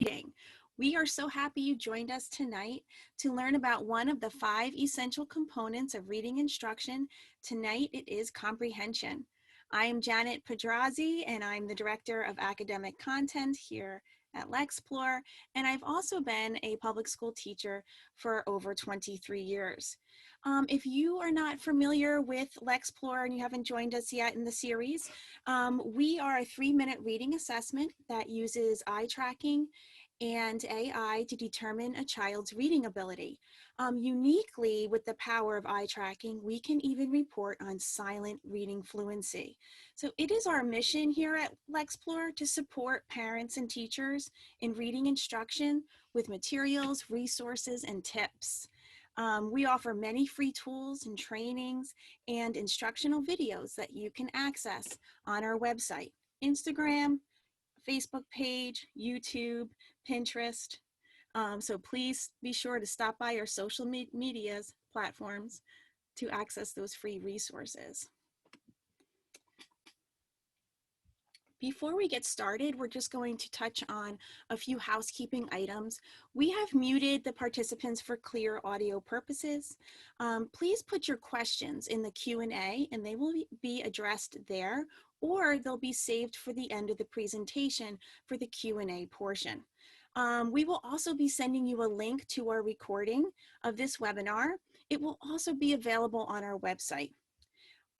Reading. We are so happy you joined us tonight to learn about one of the 5 essential components of reading instruction. Tonight it is comprehension. I am Janet Pedrazi and I'm the Director of Academic Content here at Lex Portal, and I've also been a public school teacher for over 23 years. If you are not familiar with Lex Portal and you haven't joined us yet in the series, we are a 3-minute reading assessment that uses eye tracking and AI to determine a child's reading ability. Uniquely, with the power of eye tracking, we can even report on silent reading fluency. So it is our mission here at Lex Portal to support parents and teachers in reading instruction with materials, resources, and tips. We offer many free tools and trainings and instructional videos that you can access on our website, Instagram, Facebook page, YouTube, Pinterest. So please be sure to stop by our social media platforms to access those free resources. Before we get started, we're just going to touch on a few housekeeping items. We have muted the participants for clear audio purposes. Please put your questions in the Q&A and they will be addressed there, or they'll be saved for the end of the presentation for the Q&A portion. We will also be sending you a link to our recording of this webinar. It will also be available on our website.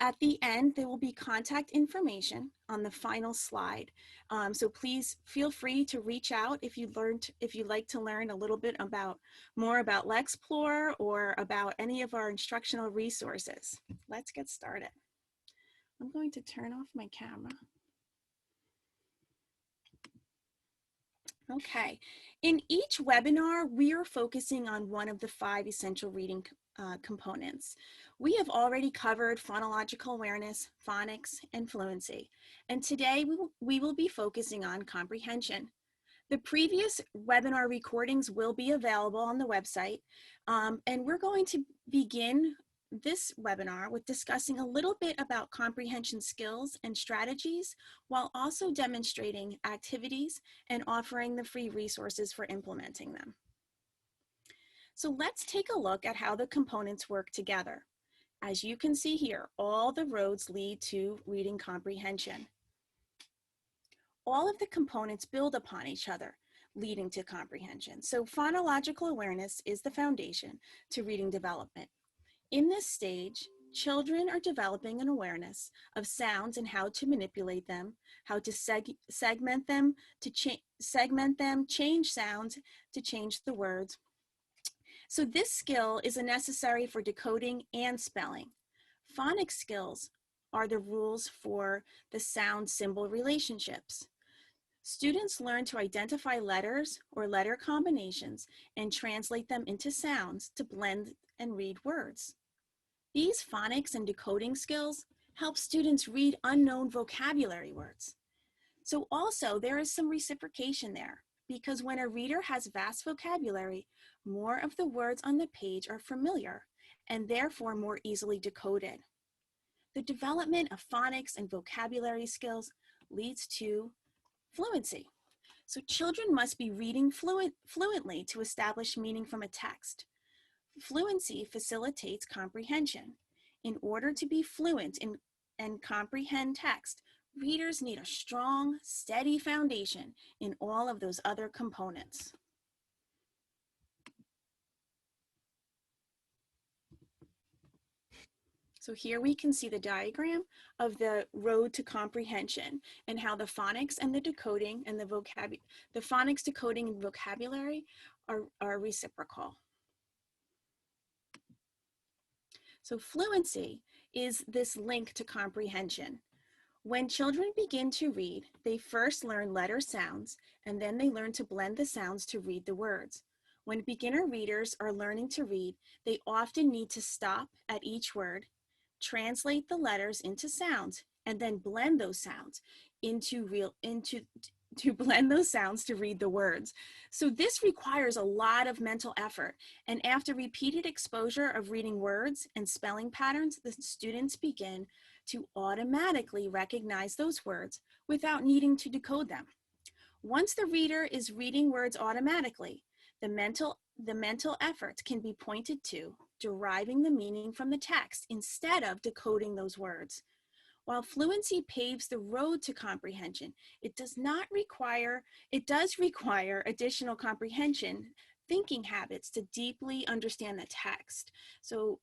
At the end, there will be contact information on the final slide. So please feel free to reach out if you'd like to learn a little bit more about Lex Portal or about any of our instructional resources. Let's get started. I'm going to turn off my camera. Okay, in each webinar, we are focusing on one of the 5 essential reading components. We have already covered phonological awareness, phonics, and fluency, and today we will be focusing on comprehension. The previous webinar recordings will be available on the website, and we're going to begin this webinar with discussing a little bit about comprehension skills and strategies, while also demonstrating activities and offering the free resources for implementing them. So let's take a look at how the components work together. As you can see here, all the roads lead to reading comprehension. All of the components build upon each other, leading to comprehension. So phonological awareness is the foundation to reading development. In this stage, children are developing an awareness of sounds and how to manipulate them, how to segment them, change sounds to change the words. So this skill is necessary for decoding and spelling. Phonics skills are the rules for the sound-symbol relationships. Students learn to identify letters or letter combinations and translate them into sounds to blend and read words. These phonics and decoding skills help students read unknown vocabulary words. So also there is some reciprocation there, because when a reader has vast vocabulary, more of the words on the page are familiar and therefore more easily decoded. The development of phonics and vocabulary skills leads to fluency. So children must be reading fluently to establish meaning from a text. Fluency facilitates comprehension. In order to be fluent and comprehend text, readers need a strong, steady foundation in all of those other components. So here we can see the diagram of the road to comprehension and how the phonics and the decoding and the phonics, decoding, and vocabulary are reciprocal. So fluency is this link to comprehension. When children begin to read, they first learn letter sounds, and then they learn to blend the sounds to read the words. When beginner readers are learning to read, they often need to stop at each word, translate the letters into sounds, and then blend those sounds to blend those sounds to read the words. So this requires a lot of mental effort, and after repeated exposure of reading words and spelling patterns, the students begin to automatically recognize those words without needing to decode them. Once the reader is reading words automatically, the mental efforts can be pointed to deriving the meaning from the text instead of decoding those words. While fluency paves the road to comprehension, it does require additional comprehension thinking habits to deeply understand the text. So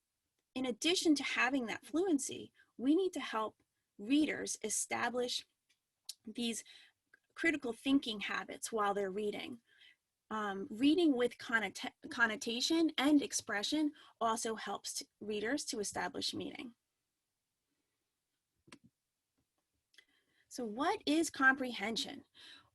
in addition to having that fluency, we need to help readers establish these critical thinking habits while they're reading. Reading with connotation and expression also helps readers to establish meaning. So what is comprehension?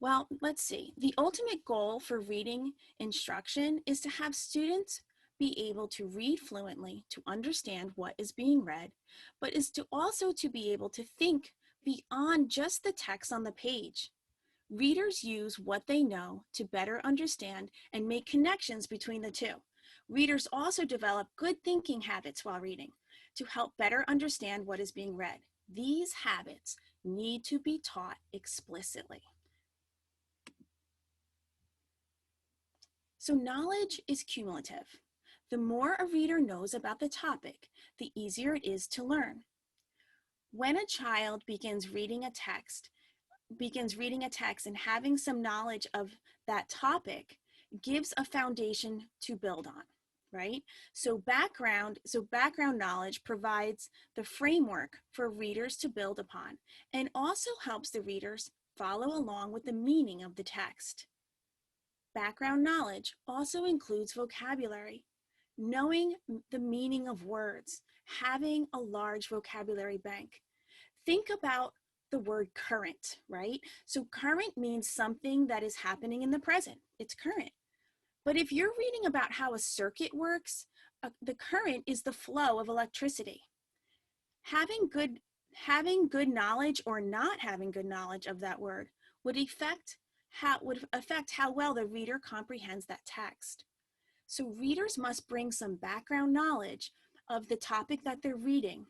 Well, let's see. The ultimate goal for reading instruction is to have students be able to read fluently, to understand what is being read, but is to also to be able to think beyond just the text on the page. Readers use what they know to better understand and make connections between the two. Readers also develop good thinking habits while reading to help better understand what is being read. These habits need to be taught explicitly. So knowledge is cumulative. The more a reader knows about the topic, the easier it is to learn. When a child begins reading a text and having some knowledge of that topic gives a foundation to build on, right? So background knowledge provides the framework for readers to build upon and also helps the readers follow along with the meaning of the text. Background knowledge also includes vocabulary, knowing the meaning of words, having a large vocabulary bank. Think about the word current, right? So current means something that is happening in the present. It's current. But if you're reading about how a circuit works, the current is the flow of electricity. Having good knowledge or not having good knowledge of that word would affect how well the reader comprehends that text. So readers must bring some background knowledge of the topic that they're reading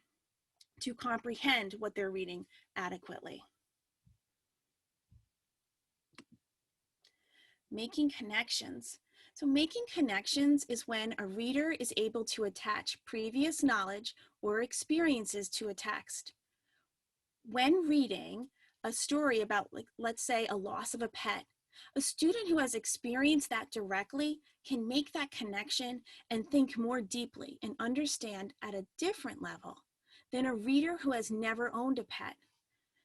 to comprehend what they're reading adequately. Making connections. So making connections is when a reader is able to attach previous knowledge or experiences to a text. When reading a story about, like, let's say, a loss of a pet, a student who has experienced that directly can make that connection and think more deeply and understand at a different level than a reader who has never owned a pet.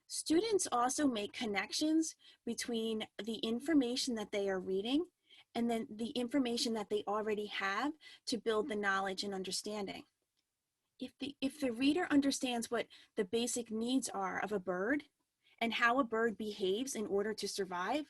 Students also make connections between the information that they are reading and then the information that they already have to build the knowledge and understanding. If the reader understands what the basic needs are of a bird and how a bird behaves in order to survive,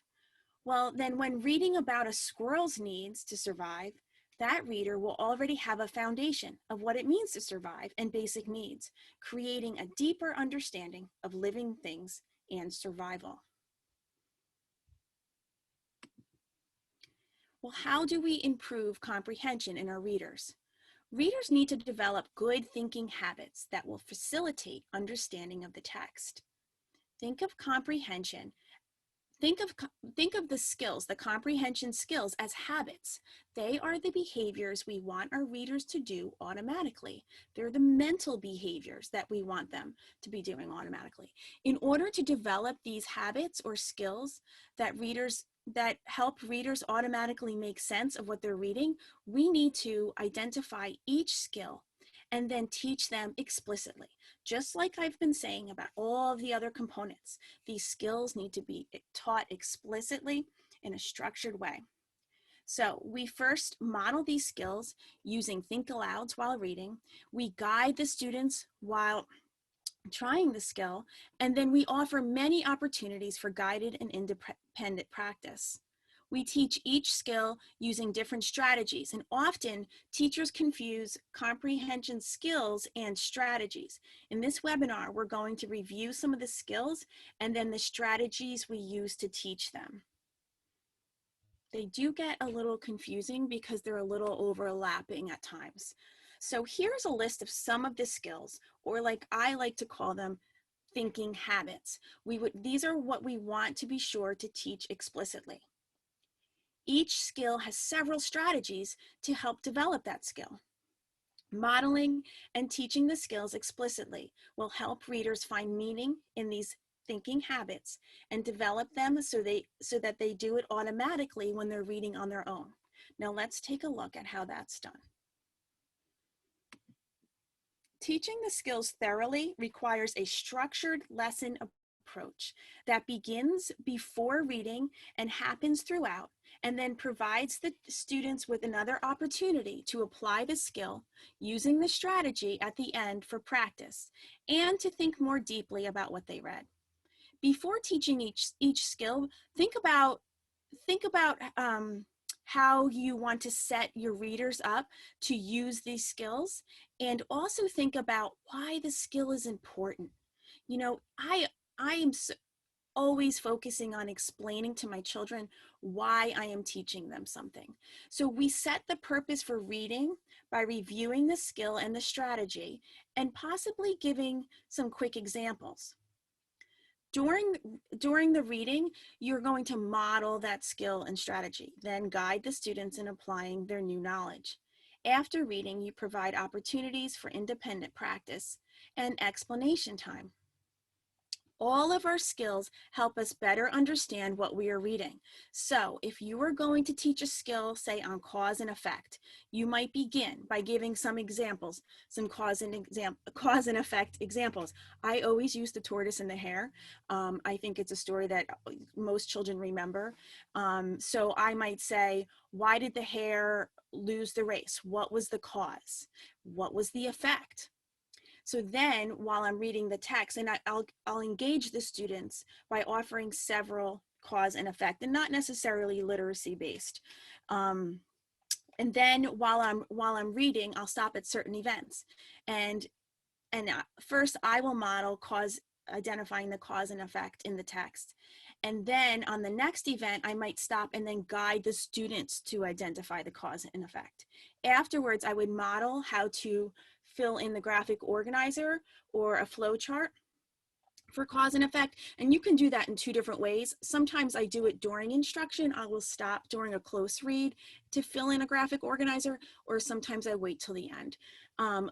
well, then when reading about a squirrel's needs to survive, that reader will already have a foundation of what it means to survive and basic needs, creating a deeper understanding of living things and survival. Well, how do we improve comprehension in our readers? Readers need to develop good thinking habits that will facilitate understanding of the text. Think of comprehension. Think of the skills, the comprehension skills, as habits. They are the behaviors we want our readers to do automatically. They're the mental behaviors that we want them to be doing automatically. In order to develop these habits or skills that help readers automatically make sense of what they're reading, we need to identify each skill and then teach them explicitly. Just like I've been saying about all of the other components, these skills need to be taught explicitly in a structured way. So we first model these skills using think alouds while reading. We guide the students while trying the skill, and then we offer many opportunities for guided and independent practice. We teach each skill using different strategies, and often teachers confuse comprehension skills and strategies. In this webinar, we're going to review some of the skills and then the strategies we use to teach them. They do get a little confusing because they're a little overlapping at times. So here's a list of some of the skills, or like I like to call them, thinking habits. These are what we want to be sure to teach explicitly. Each skill has several strategies to help develop that skill. Modeling and teaching the skills explicitly will help readers find meaning in these thinking habits and develop them so that they do it automatically when they're reading on their own. Now let's take a look at how that's done. Teaching the skills thoroughly requires a structured lesson approach that begins before reading and happens throughout, and then provides the students with another opportunity to apply the skill using the strategy at the end for practice and to think more deeply about what they read. Before teaching each skill, think about how you want to set your readers up to use these skills, and also think about why the skill is important. You know, I am always focusing on explaining to my children why I am teaching them something. So we set the purpose for reading by reviewing the skill and the strategy and possibly giving some quick examples. During the reading, you're going to model that skill and strategy, then guide the students in applying their new knowledge. After reading, you provide opportunities for independent practice and explanation time. All of our skills help us better understand what we are reading. So if you are going to teach a skill, say on cause and effect, you might begin by giving some examples, some cause and effect examples. I always use the tortoise and the hare. I think it's a story that most children remember. So I might say, why did the hare lose the race? What was the cause? What was the effect? So then while I'm reading the text, and I'll engage the students by offering several cause and effect, and not necessarily literacy based. And then while I'm reading, I'll stop at certain events. And first I will model identifying the cause and effect in the text. And then on the next event, I might stop and then guide the students to identify the cause and effect. Afterwards, I would model how to fill in the graphic organizer or a flow chart for cause and effect. And you can do that in two different ways. Sometimes I do it during instruction. I will stop during a close read to fill in a graphic organizer, or sometimes I wait till the end.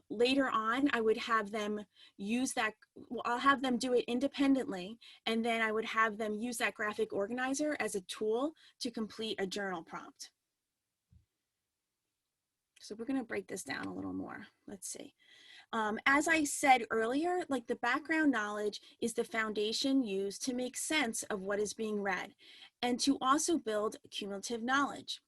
Later on, I would have them use that. Well, I'll have them do it independently, and then I would have them use that graphic organizer as a tool to complete a journal prompt. So we're going to break this down a little more. Let's see. As I said earlier, like the background knowledge is the foundation used to make sense of what is being read and to also build cumulative knowledge.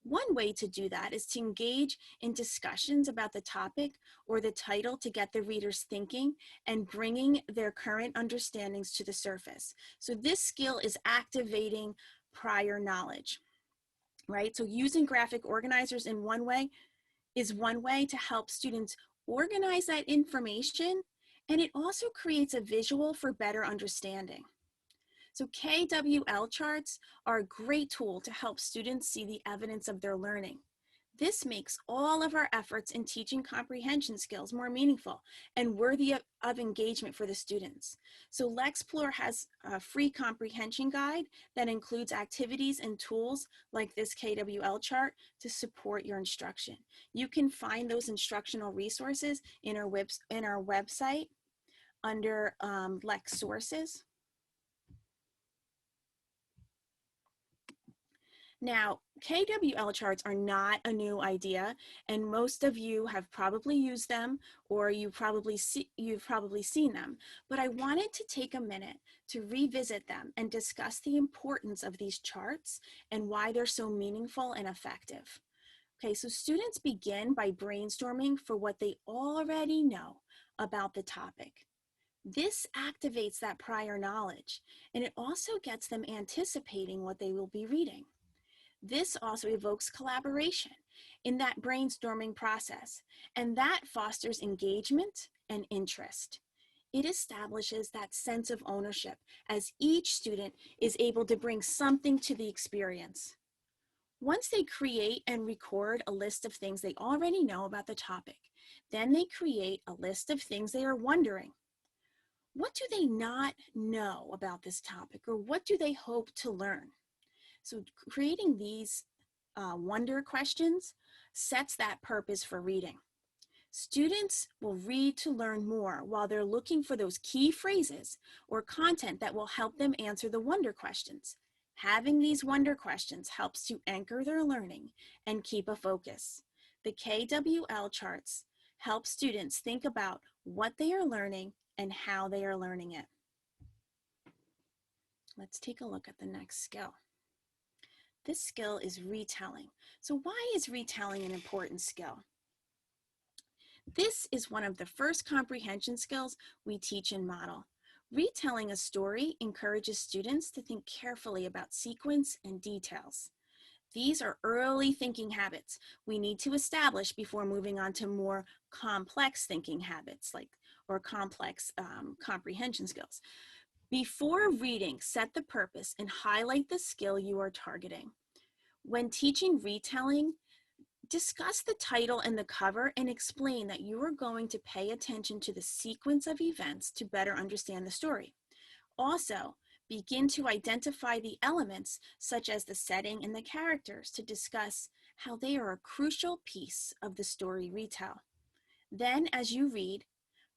One way to do that is to engage in discussions about the topic or the title to get the readers thinking and bringing their current understandings to the surface. So this skill is activating prior knowledge, right? So using graphic organizers in one way is one way to help students organize that information, and it also creates a visual for better understanding. So KWL charts are a great tool to help students see the evidence of their learning. This makes all of our efforts in teaching comprehension skills more meaningful and worthy of engagement for the students. So Lex Portal has a free comprehension guide that includes activities and tools like this KWL chart to support your instruction. You can find those instructional resources in our website under Lex Sources. Now, KWL charts are not a new idea, and most of you have probably used them, or you've probably seen them, but I wanted to take a minute to revisit them and discuss the importance of these charts and why they're so meaningful and effective. Okay, so students begin by brainstorming for what they already know about the topic. This activates that prior knowledge, and it also gets them anticipating what they will be reading. This also evokes collaboration in that brainstorming process, and that fosters engagement and interest. It establishes that sense of ownership as each student is able to bring something to the experience. Once they create and record a list of things they already know about the topic, then they create a list of things they are wondering. What do they not know about this topic, or what do they hope to learn? So creating these wonder questions sets that purpose for reading. Students will read to learn more while they're looking for those key phrases or content that will help them answer the wonder questions. Having these wonder questions helps to anchor their learning and keep a focus. The KWL charts help students think about what they are learning and how they are learning it. Let's take a look at the next skill. This skill is retelling. So why is retelling an important skill? This is one of the first comprehension skills we teach and model. Retelling a story encourages students to think carefully about sequence and details. These are early thinking habits we need to establish before moving on to more complex thinking habits or complex comprehension skills. Before reading, set the purpose and highlight the skill you are targeting. When teaching retelling, discuss the title and the cover and explain that you are going to pay attention to the sequence of events to better understand the story. Also, begin to identify the elements such as the setting and the characters to discuss how they are a crucial piece of the story retell. Then, as you read,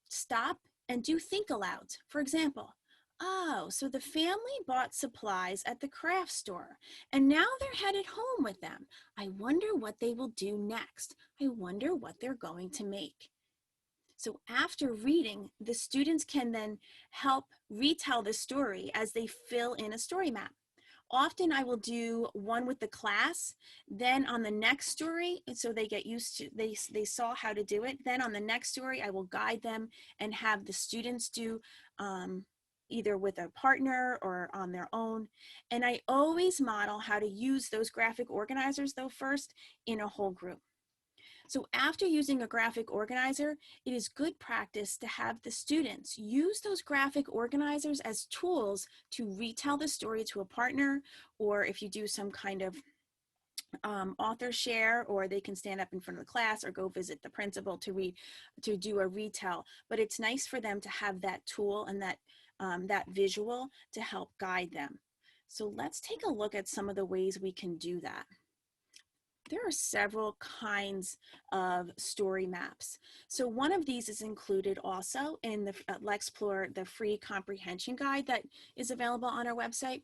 stop and do think alouds. For example, oh, so the family bought supplies at the craft store and now they're headed home with them. I wonder what they will do next. I wonder what they're going to make. So after reading, the students can then help retell the story as they fill in a story map. Often I will do one with the class, then on the next story, and so they get used to, they saw how to do it. Then on the next story, I will guide them and have the students do either with a partner or on their own. And I always model how to use those graphic organizers though first in a whole group. So after using a graphic organizer, it is good practice to have the students use those graphic organizers as tools to retell the story to a partner, or if you do some kind of author share, or they can stand up in front of the class or go visit the principal to do a retell. But it's nice for them to have that tool and that visual to help guide them. So let's take a look at some of the ways we can do that. There are several kinds of story maps. So one of these is included also in the Lex Portal, the free comprehension guide that is available on our website.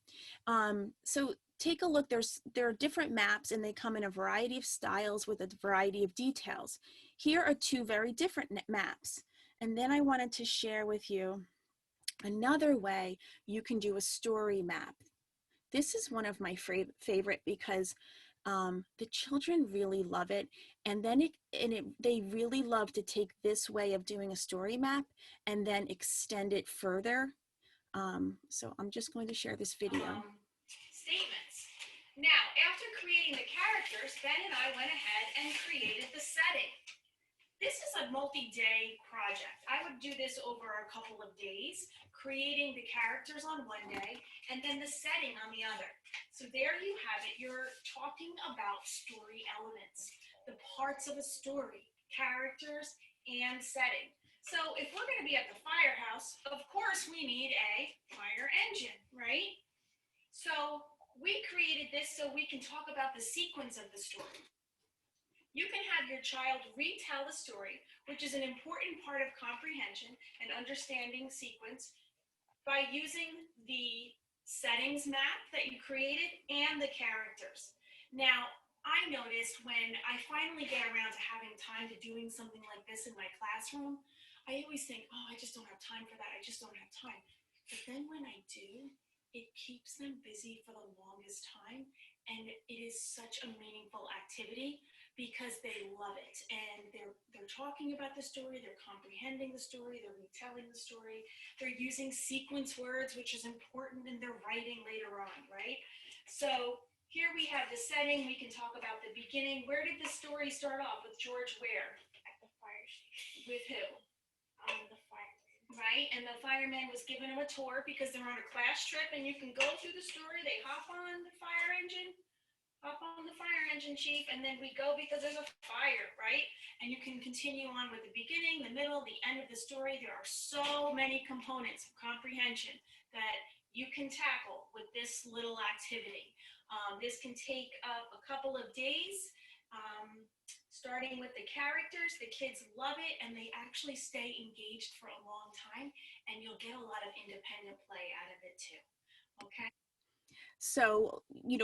So take a look, there are different maps and they come in a variety of styles with a variety of details. Here are two very different maps. And then I wanted to share with you another way you can do a story map. This is one of my favorite because the children really love it, and then they really love to take this way of doing a story map and then extend it further. So I'm just going to share this video. Statements. Now, after creating the characters, Ben and I went ahead and created the setting. This is a multi-day project. I would do this over a couple of days, creating the characters on one day and then the setting on the other. So there you have it. You're talking about story elements, the parts of a story, characters, and setting. So if we're going to be at the firehouse, of course we need a fire engine, right? So we created this so we can talk about the sequence of the story. You can have your child retell the story, which is an important part of comprehension and understanding sequence, by using the settings map that you created and the characters. Now, I noticed when I finally get around to having time to doing something like this in my classroom, I always think, oh, I just don't have time for that. I just don't have time. But then when I do, it keeps them busy for the longest time. And it is such a meaningful activity because they love it, and they're talking about the story, they're comprehending the story, they're retelling the story, they're using sequence words, which is important in their writing later on, right? So here we have the setting. We can talk about the beginning. Where did the story start off with George? Where? At the fire station. With who? The fireman. Right, and the fireman was giving them a tour because they're on a class trip, and you can go through the story. They hop on the fire engine comprehension, Chief, and then we go because there's a fire, right? And you can continue on with the beginning, the middle, the end of the story. There are so many components of comprehension that you can tackle with this little activity. This can take up a couple of days, starting with the characters. The kids love it, and they actually stay engaged for a long time, and you'll get a lot of independent play out of it too, okay? So,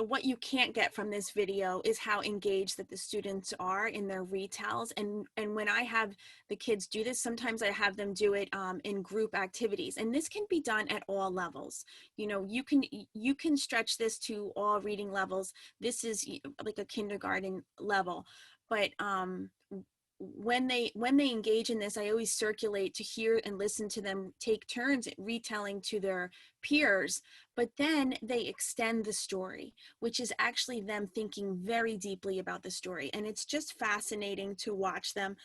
what you can't get from this video is how engaged that the students are in their retells. And when I have the kids do this, sometimes I have them do it in group activities. And this can be done at all levels. You can stretch this to all reading levels. This is like a kindergarten level. But when they engage in this, I always circulate to hear and listen to them take turns at retelling to their peers, but then they extend the story, which is actually them thinking very deeply about the story. And it's just fascinating to watch them.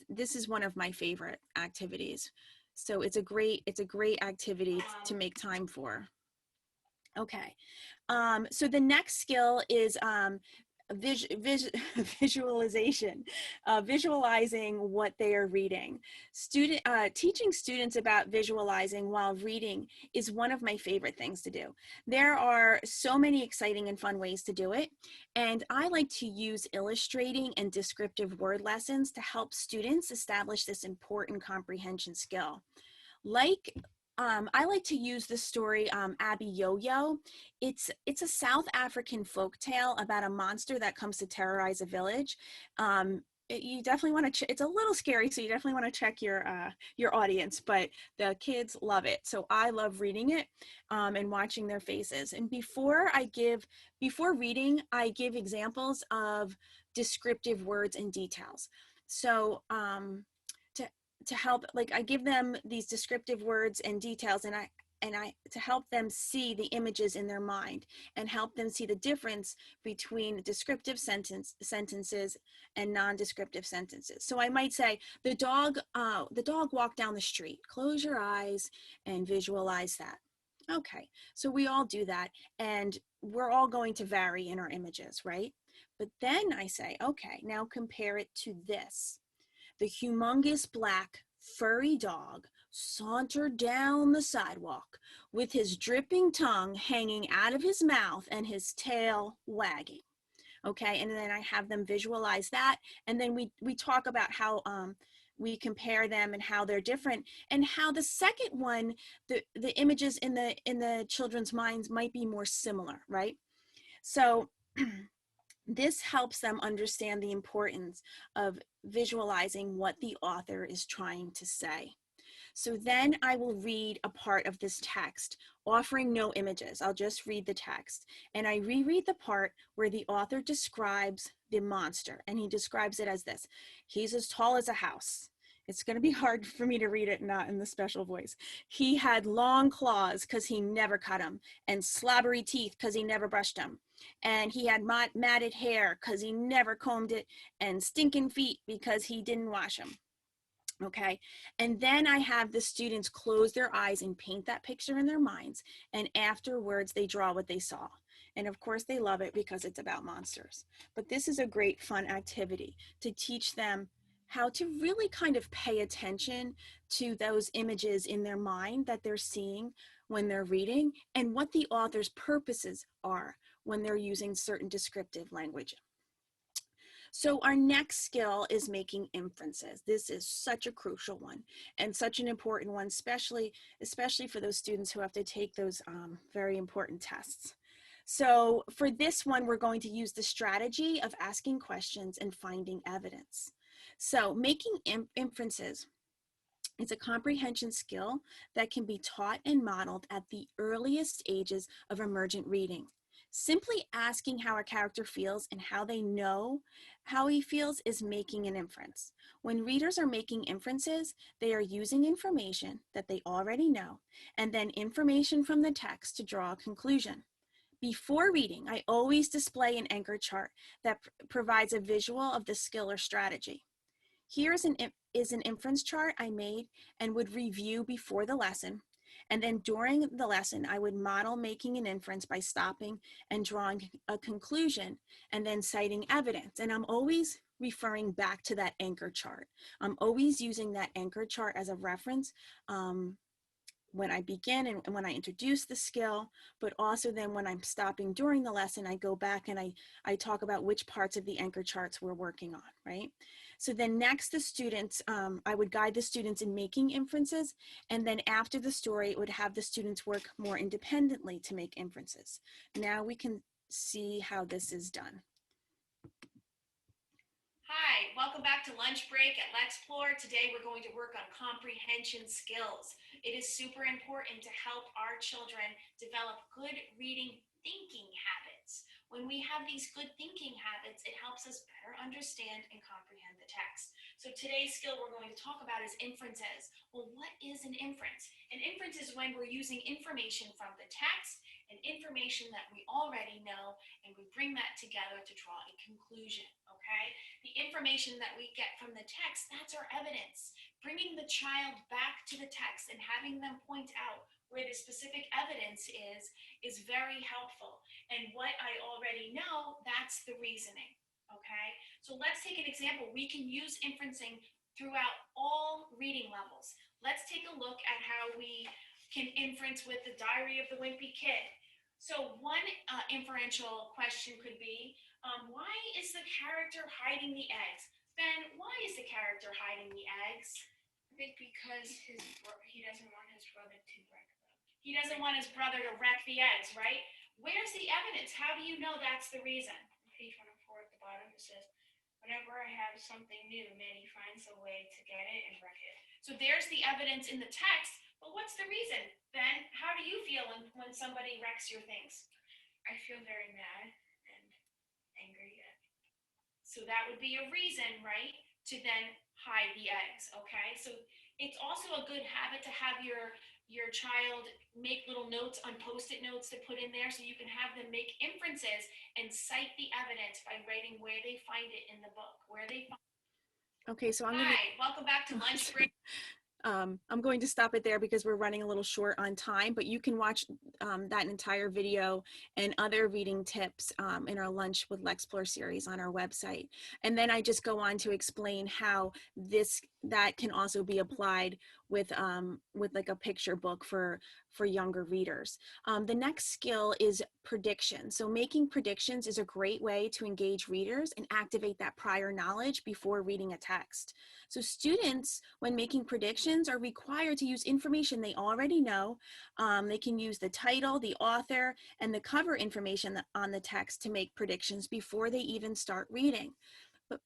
This is one of my favorite activities. So it's a great activity to make time for. Okay. So the next skill is visualization, visualizing what they are reading. Teaching students about visualizing while reading is one of my favorite things to do. There are so many exciting and fun ways to do it, and I like to use illustrating and descriptive word lessons to help students establish this important comprehension skill. I like to use the story Abby Yo-Yo. It's a South African folk tale about a monster that comes to terrorize a village. You definitely want to. It's a little scary, so you definitely want to check your audience. But the kids love it, so I love reading it and watching their faces. And before reading, I give examples of descriptive words and details. So to help, like, I give them these descriptive words and details, and I to help them see the images in their mind and help them see the difference between descriptive sentences and non-descriptive sentences. So I might say the dog walked down the street. Close your eyes and visualize that. Okay, so we all do that, and we're all going to vary in our images, right? But then I say, okay, now compare it to this. The humongous black furry dog sauntered down the sidewalk with his dripping tongue hanging out of his mouth and his tail wagging. Okay, and then I have them visualize that, and then we talk about how we compare them and how they're different, and how the second one, the images in the children's minds might be more similar, right? So this helps them understand the importance of visualizing what the author is trying to say. So then I will read a part of this text, offering no images. I'll just read the text. And I reread the part where the author describes the monster. And he describes it as this: he's as tall as a house. It's going to be hard for me to read it not in the special voice. He had long claws because he never cut them, and slobbery teeth because he never brushed them. And he had matted hair because he never combed it, and stinking feet because he didn't wash them. Okay, and then I have the students close their eyes and paint that picture in their minds, and afterwards they draw what they saw. And of course they love it because it's about monsters. But this is a great fun activity to teach them how to really kind of pay attention to those images in their mind that they're seeing when they're reading, and what the author's purposes are when they're using certain descriptive language. So our next skill is making inferences. This is such a crucial one and such an important one, especially for those students who have to take those very important tests. So for this one, we're going to use the strategy of asking questions and finding evidence. So making inferences is a comprehension skill that can be taught and modeled at the earliest ages of emergent reading. Simply asking how a character feels and how they know how he feels is making an inference. When readers are making inferences, they are using information that they already know, and then information from the text to draw a conclusion. Before reading, I always display an anchor chart that provides a visual of the skill or strategy. Here is an inference chart I made and would review before the lesson. And then during the lesson, I would model making an inference by stopping and drawing a conclusion and then citing evidence. And I'm always referring back to that anchor chart. I'm always using that anchor chart as a reference when I begin and when I introduce the skill, but also then when I'm stopping during the lesson, I go back and I talk about which parts of the anchor charts we're working on, right? So then next the students, I would guide the students in making inferences, and then after the story, it would have the students work more independently to make inferences. Now we can see how this is done. Hi, welcome back to lunch break at Lex Portal. Today we're going to work on comprehension skills. It is super important to help our children develop good reading thinking habits. When we have these good thinking habits, it helps us better understand and comprehend the text. So today's skill we're going to talk about is inferences. Well, what is an inference? An inference is when we're using information from the text and information that we already know, and we bring that together to draw a conclusion, okay? The information that we get from the text, that's our evidence. Bringing the child back to the text and having them point out where the specific evidence is very helpful. And what I already know, that's the reasoning, okay? So let's take an example. We can use inferencing throughout all reading levels. Let's take a look at how we can inference with the Diary of the Wimpy Kid. So one inferential question could be, why is the character hiding the eggs? Ben, why is the character hiding the eggs? I think because he doesn't want his brother to wreck them. He doesn't want his brother to wreck the eggs, right? Where's the evidence? How do you know that's the reason? On page 104 at the bottom, it says, whenever I have something new, Manny finds a way to get it and wreck it. So there's the evidence in the text, but what's the reason? Ben, how do you feel when somebody wrecks your things? I feel very mad and angry. So that would be a reason, right, to then hide the eggs, okay? So it's also a good habit to have your child make little notes on Post-it notes to put in there, so you can have them make inferences and cite the evidence by writing where they find it in the book, where they find. Okay, so Hi, welcome back to lunch break. I'm going to stop it there because we're running a little short on time, but you can watch that entire video and other reading tips in our Lunch with Lex Portal series on our website. And then I just go on to explain how that can also be applied with like a picture book for younger readers. The next skill is prediction. So making predictions is a great way to engage readers and activate that prior knowledge before reading a text. So students, when making predictions, are required to use information they already know. They can use the title, the author, and the cover information on the text to make predictions before they even start reading. But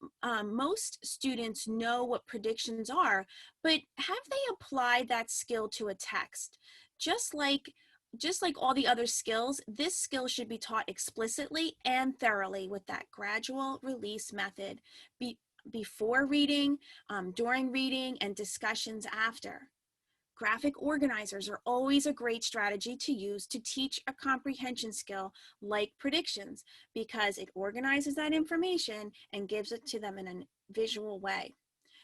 most students know what predictions are, but have they applied that skill to a text? Just like all the other skills, this skill should be taught explicitly and thoroughly with that gradual release method before reading, during reading, and discussions after. Graphic organizers are always a great strategy to use to teach a comprehension skill like predictions, because it organizes that information and gives it to them in a visual way.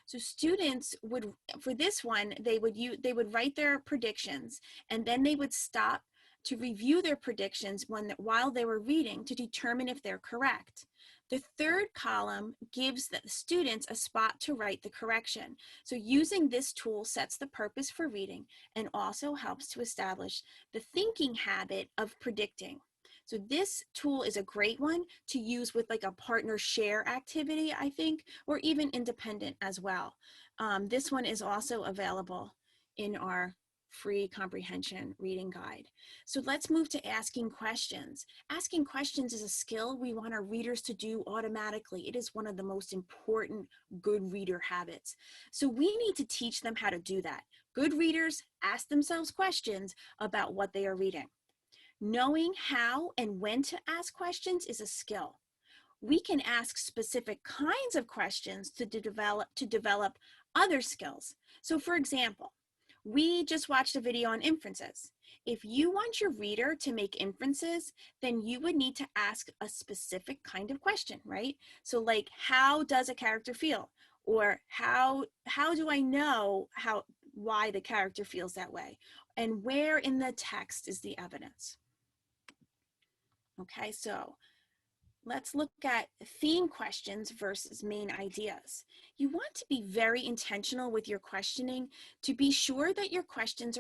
So students would, for this one, they would write their predictions, and then they would stop to review their predictions while they were reading to determine if they're correct. The third column gives the students a spot to write the correction. So using this tool sets the purpose for reading and also helps to establish the thinking habit of predicting. So this tool is a great one to use with like a partner share activity, I think, or even independent as well. This one is also available in our free comprehension reading guide. So let's move to asking questions. Asking questions is a skill we want our readers to do automatically. It is one of the most important good reader habits. So we need to teach them how to do that. Good readers ask themselves questions about what they are reading. Knowing how and when to ask questions is a skill. We can ask specific kinds of questions to develop other skills. So for example, we just watched a video on inferences. If you want your reader to make inferences, then you would need to ask a specific kind of question, right? So like, how does a character feel? Or how do I know why the character feels that way, and where in the text is the evidence. Okay, so let's look at theme questions versus main ideas. You want to be very intentional with your questioning to be sure that your questions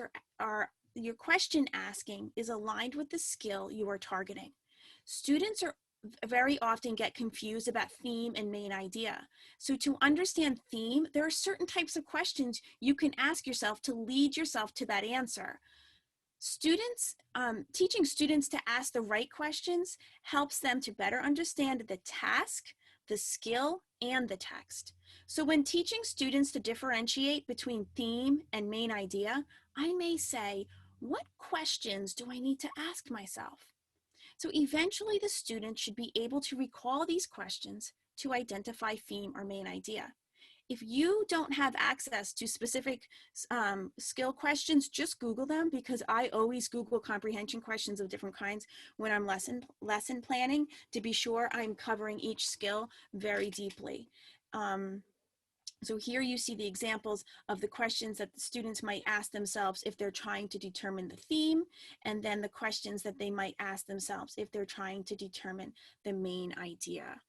your question asking is aligned with the skill you are targeting. Students are very often get confused about theme and main idea. So to understand theme, there are certain types of questions you can ask yourself to lead yourself to that answer. Teaching students to ask the right questions helps them to better understand the task, the skill, and the text. So when teaching students to differentiate between theme and main idea, I may say, what questions do I need to ask myself? So eventually the student should be able to recall these questions to identify theme or main idea. If you don't have access to specific skill questions, just Google them, because I always Google comprehension questions of different kinds when I'm lesson planning to be sure I'm covering each skill very deeply. So here you see the examples of the questions that the students might ask themselves if they're trying to determine the theme, and then the questions that they might ask themselves if they're trying to determine the main idea.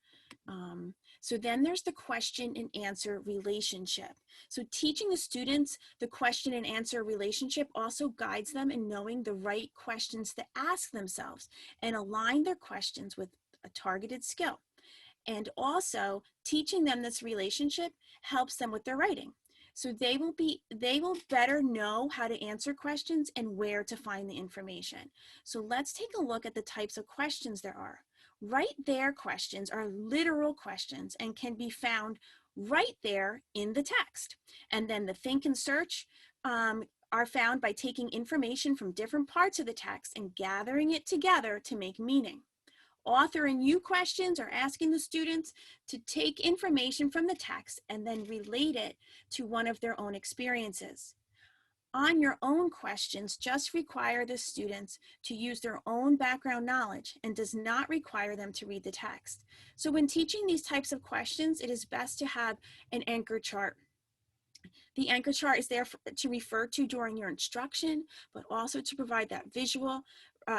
So then there's the question and answer relationship. So teaching the students the question and answer relationship also guides them in knowing the right questions to ask themselves and align their questions with a targeted skill. And also teaching them this relationship helps them with their writing. So they will better know how to answer questions and where to find the information. So let's take a look at the types of questions there are. Right there questions are literal questions and can be found right there in the text. And then the think and search are found by taking information from different parts of the text and gathering it together to make meaning. Author and you questions are asking the students to take information from the text and then relate it to one of their own experiences. On your own questions just require the students to use their own background knowledge and does not require them to read the text. So when teaching these types of questions, it is best to have an anchor chart. The anchor chart is there to refer to during your instruction, but also to provide that visual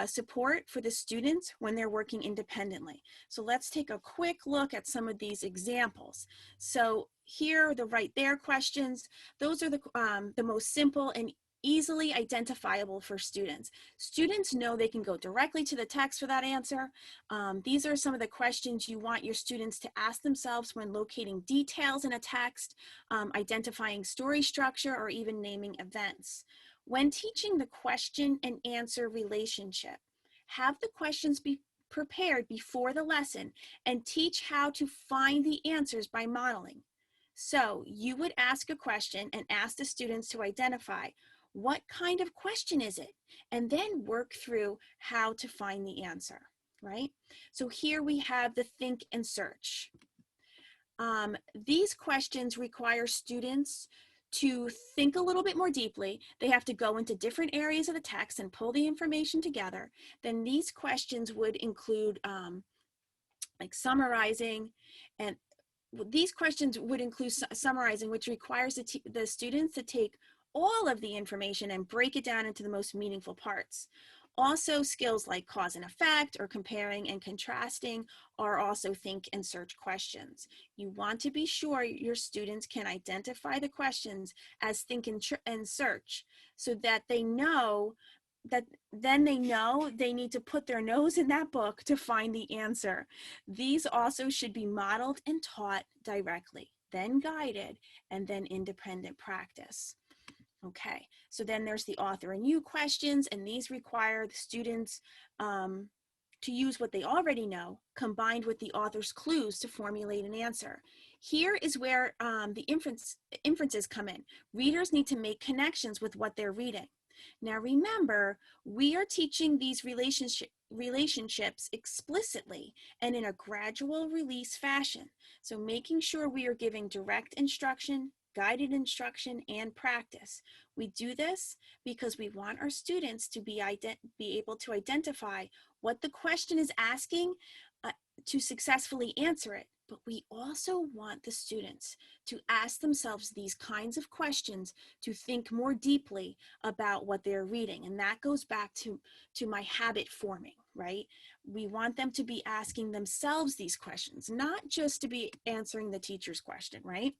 support for the students when they're working independently. So let's take a quick look at some of these examples. So here are the right there questions. Those are the most simple and easily identifiable for students. Students know they can go directly to the text for that answer. These are some of the questions you want your students to ask themselves when locating details in a text, identifying story structure, or even naming events. When teaching the question and answer relationship, have the questions be prepared before the lesson and teach how to find the answers by modeling. So you would ask a question and ask the students to identify what kind of question is it, and then work through how to find the answer, right? So here we have the think and search. These questions require students to think a little bit more deeply. They have to go into different areas of the text and pull the information together. Then these questions would include like summarizing, and these questions would include summarizing, which requires the students to take all of the information and break it down into the most meaningful parts. Also, skills like cause and effect or comparing and contrasting are also think and search questions. You want to be sure your students can identify the questions as think and search so that they know that then they know they need to put their nose in that book to find the answer. These also should be modeled and taught directly, then guided, and then independent practice. Okay, so then there's the author and you questions, and these require the students to use what they already know combined with the author's clues to formulate an answer. Here is where the inferences come in. Readers need to make connections with what they're reading. Now remember, we are teaching these relationships explicitly and in a gradual release fashion. So making sure we are giving direct instruction, guided instruction, and practice. We do this because we want our students to be able to identify what the question is asking to successfully answer it, But we also want the students to ask themselves these kinds of questions, to think more deeply about what they're reading. And that goes back to my habit forming, right? We want them to be asking themselves these questions, not just to be answering the teacher's question, right?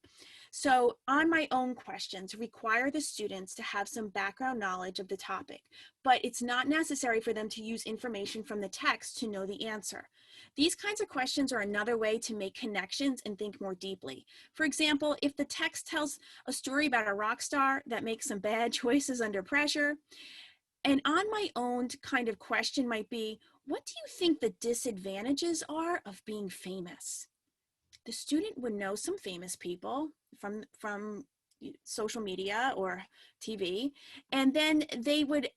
So on my own questions require the students to have some background knowledge of the topic, but it's not necessary for them to use information from the text to know the answer. These kinds of questions are another way to make connections and think more deeply. For example, if the text tells a story about a rock star that makes some bad choices under pressure, and on my own kind of question might be, what do you think the disadvantages are of being famous? The student would know some famous people from social media or TV, and then they would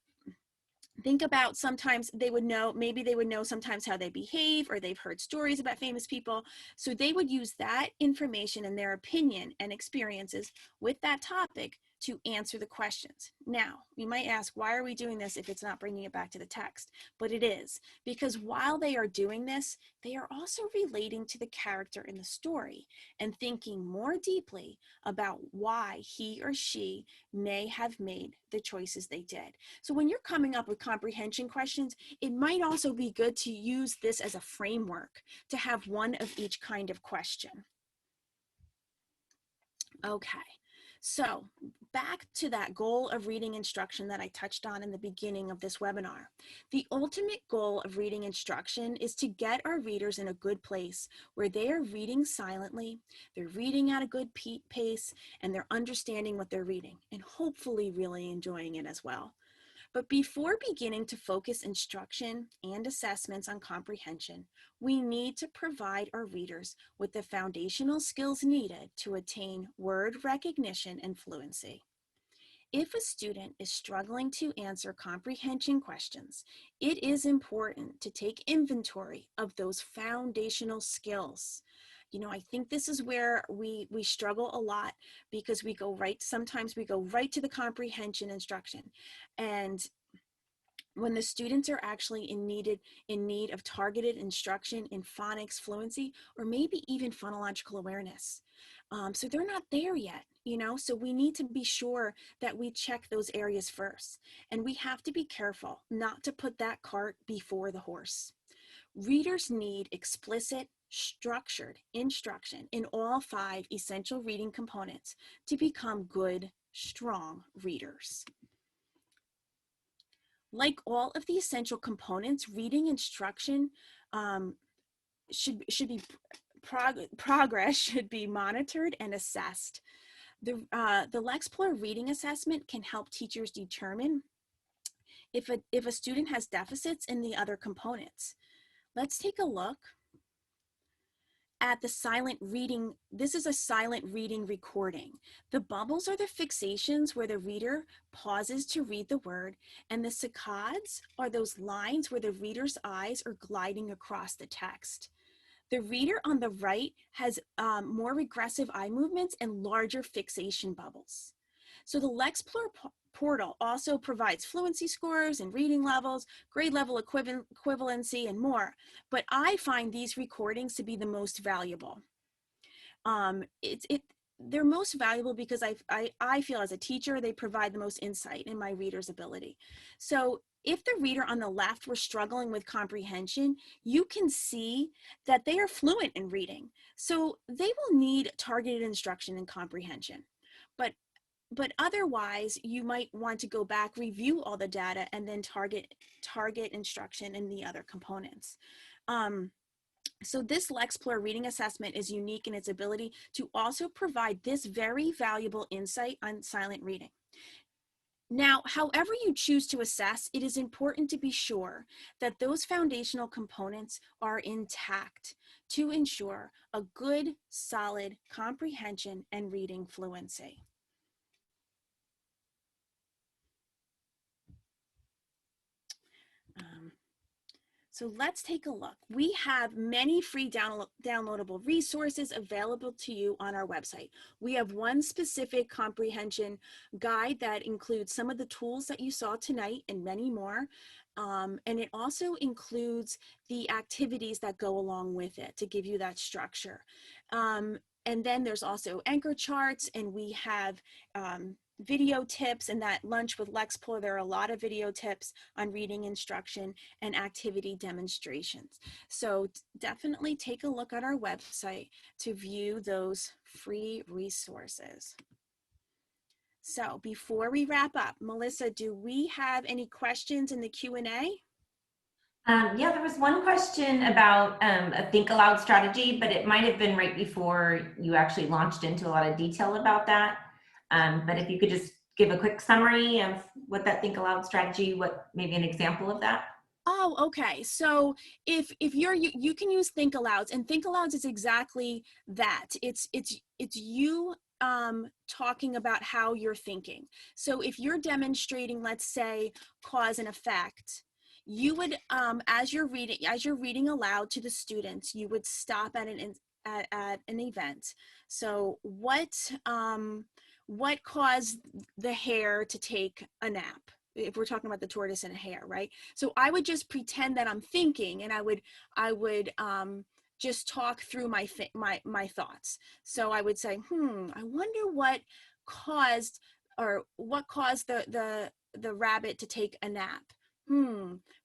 think about, sometimes they would know, maybe they would know sometimes how they behave, or they've heard stories about famous people. So they would use that information and their opinion and experiences with that topic to answer the questions. Now, you might ask, why are we doing this if it's not bringing it back to the text? But it is, because while they are doing this, they are also relating to the character in the story and thinking more deeply about why he or she may have made the choices they did. So when you're coming up with comprehension questions, it might also be good to use this as a framework to have one of each kind of question. Okay, so back to that goal of reading instruction that I touched on in the beginning of this webinar. The ultimate goal of reading instruction is to get our readers in a good place where they are reading silently, they're reading at a good pace, and they're understanding what they're reading, and hopefully really enjoying it as well. But before beginning to focus instruction and assessments on comprehension, we need to provide our readers with the foundational skills needed to attain word recognition and fluency. If a student is struggling to answer comprehension questions, it is important to take inventory of those foundational skills. You know, I think this is where we struggle a lot, because sometimes we go right to the comprehension instruction. And when the students are actually in need of targeted instruction in phonics, fluency, or maybe even phonological awareness. So they're not there yet, you know, so we need to be sure that we check those areas first. And we have to be careful not to put that cart before the horse. Readers need explicit, structured instruction in all 5 essential reading components to become good, strong readers. Like all of the essential components, reading instruction should be progress should be monitored and assessed. The Lex Portal reading assessment can help teachers determine if a student has deficits in the other components. Let's take a look at the silent reading. This is a silent reading recording. The bubbles are the fixations where the reader pauses to read the word, and the saccades are those lines where the reader's eyes are gliding across the text. The reader on the right has more regressive eye movements and larger fixation bubbles. So the Lex Portal also provides fluency scores and reading levels, grade level equivalency, and more. But I find these recordings to be the most valuable. They're most valuable because I feel as a teacher, they provide the most insight in my reader's ability. So if the reader on the left were struggling with comprehension, you can see that they are fluent in reading. So they will need targeted instruction in comprehension. But otherwise, you might want to go back, review all the data, and then target instruction in the other components. So this Lex Portal reading assessment is unique in its ability to also provide this very valuable insight on silent reading. Now, however you choose to assess, it is important to be sure that those foundational components are intact to ensure a good, solid comprehension and reading fluency. So let's take a look. We have many free downloadable resources available to you on our website. We have one specific comprehension guide that includes some of the tools that you saw tonight and many more. And it also includes the activities that go along with it to give you that structure. And then there's also anchor charts, and we have video tips. And that lunch with Lex Portal, there are a lot of video tips on reading instruction and activity demonstrations. So definitely take a look at our website to view those free resources. So before we wrap up, Melissa, do we have any questions in the Q&A? Yeah, there was one question about a think aloud strategy, but it might have been right before you actually launched into a lot of detail about that. But if you could just give a quick summary of what that think aloud strategy, what maybe an example of that. Oh, okay. So if you can use think alouds, and think alouds is exactly that. It's you talking about how you're thinking. So if you're demonstrating, let's say, cause and effect, you would as you're reading aloud to the students, you would stop at an event. So what caused the hare to take a nap? If we're talking about the tortoise and a hare, right? So I would just pretend that I'm thinking, and I would just talk through my thoughts. So I would say, I wonder what caused the rabbit to take a nap.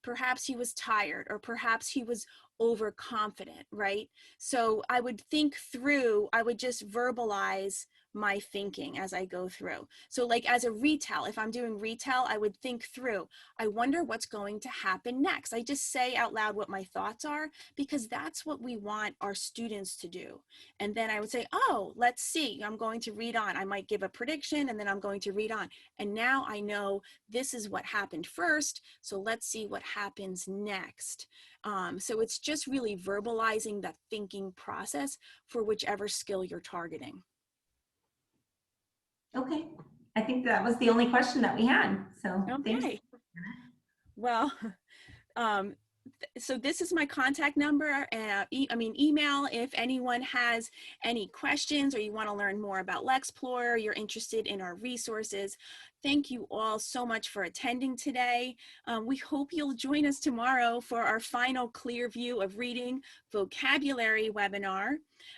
Perhaps he was tired, or perhaps he was overconfident, right? So I would think through, I would just verbalize my thinking as I go through. So like as a retell, if I'm doing retell, I would think through, I wonder what's going to happen next. I just say out loud what my thoughts are, because that's what we want our students to do. And then I would say, oh, let's see, I'm going to read on. I might give a prediction, and then I'm going to read on. And now I know this is what happened first, so let's see what happens next. So it's just really verbalizing that thinking process for whichever skill you're targeting. Okay, I think that was the only question that we had. So okay. Thanks. Well, so this is my contact number, email if anyone has any questions, or you want to learn more about Lexplorer, you're interested in our resources. Thank you all so much for attending today. We hope you'll join us tomorrow for our final Clear View of Reading vocabulary webinar.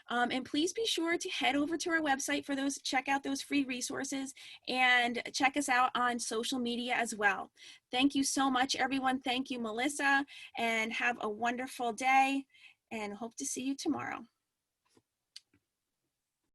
And please be sure to head over to our website for those, check out those free resources, and check us out on social media as well. Thank you so much, everyone. Thank you, Melissa, and have a wonderful day, and hope to see you tomorrow.